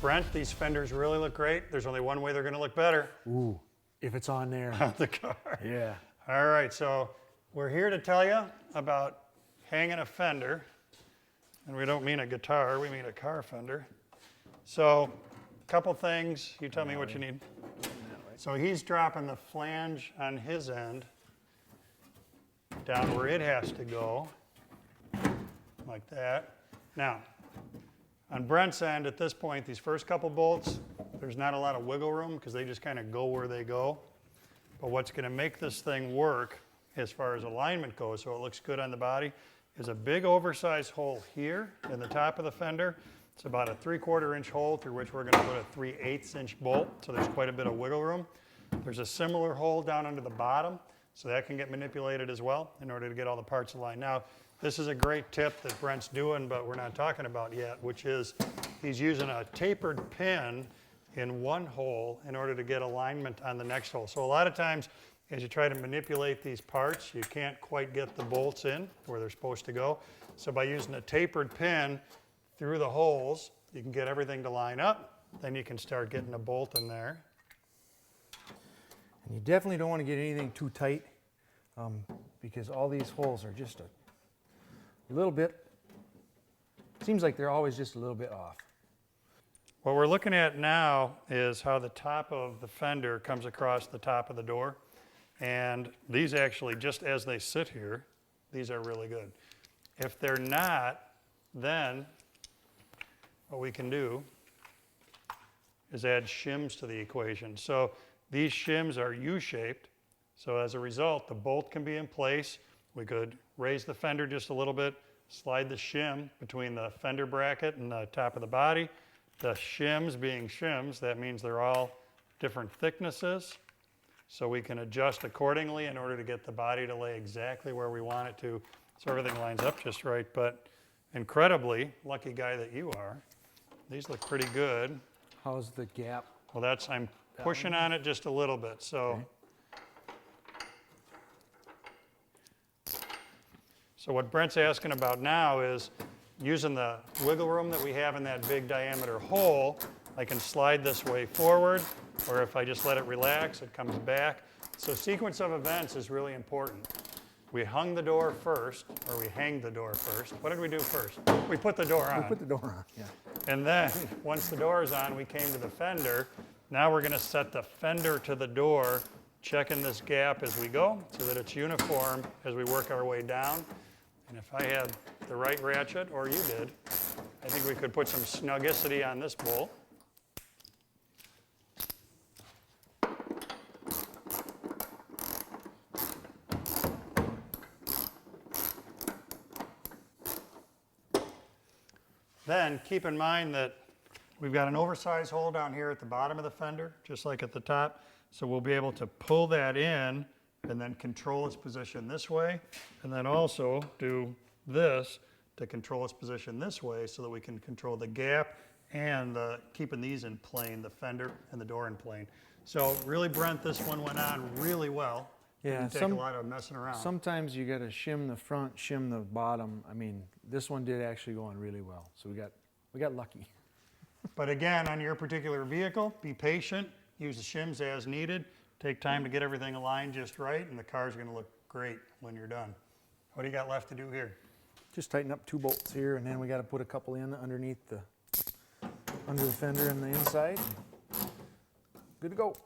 Brent, these fenders really look great. There's only one way they're going to look better. Ooh, if it's on there. On the car. Yeah. All right, so we're here to tell you about hanging a fender. And we don't mean a guitar, we mean a car fender. So, a couple things. You tell me what you need. So he's dropping the flange on his end down where it has to go, like that. Now, on Brent's end, at this point, these first couple bolts, there's not a lot of wiggle room because they just kind of go where they go. But what's going to make this thing work as far as alignment goes, so it looks good on the body, is a big oversized hole here in the top of the fender. It's about a 3/4 inch hole through which we're going to put a 3/8 inch bolt, so there's quite a bit of wiggle room. There's a similar hole down under the bottom, so that can get manipulated as well in order to get all the parts aligned. Now, this is a great tip that Brent's doing, but we're not talking about yet, which is he's using a tapered pin in one hole in order to get alignment on the next hole. So a lot of times, as you try to manipulate these parts, you can't quite get the bolts in where they're supposed to go. So by using a tapered pin through the holes, you can get everything to line up. Then you can start getting a bolt in there. And you definitely don't want to get anything too tight because all these holes are just a little bit, seems like they're always just a little bit off. What we're looking at now is how the top of the fender comes across the top of the door. And these actually, just as they sit here, these are really good. If they're not, then what we can do is add shims to the equation. So these shims are U-shaped, so as a result, the bolt can be in place. We could raise the fender just a little bit, slide the shim between the fender bracket and the top of the body. The shims being shims, that means they're all different thicknesses, so we can adjust accordingly in order to get the body to lay exactly where we want it to, so everything lines up just right. But incredibly, lucky guy that you are, these look pretty good. How's the gap? Well, I'm pushing on it just a little bit, so. Okay. So what Brent's asking about now is using the wiggle room that we have in that big diameter hole, I can slide this way forward, or if I just let it relax, it comes back. So sequence of events is really important. We hung the door first, or we hanged the door first. What did we do first? We put the door on. We put the door on, yeah. And then, once the door is on, we came to the fender. Now we're going to set the fender to the door, checking this gap as we go, so that it's uniform as we work our way down. And if I had the right ratchet, or you did, I think we could put some snugicity on this bolt. Then keep in mind that we've got an oversized hole down here at the bottom of the fender, just like at the top. So we'll be able to pull that in and then control its position this way, and then also do this to control its position this way so that we can control the gap and keeping these in plane, the fender and the door in plane. So really, Brent, this one went on really well. Yeah, Didn't take a lot of messing around. Sometimes you got to shim the front, shim the bottom. I mean, this one did actually go on really well, so we got lucky. But again, on your particular vehicle, be patient, use the shims as needed, take time to get everything aligned just right, and the car's going to look great when you're done. What do you got left to do here? Just tighten up 2 bolts here, and then we got to put a couple in underneath under the fender and the inside. Good to go.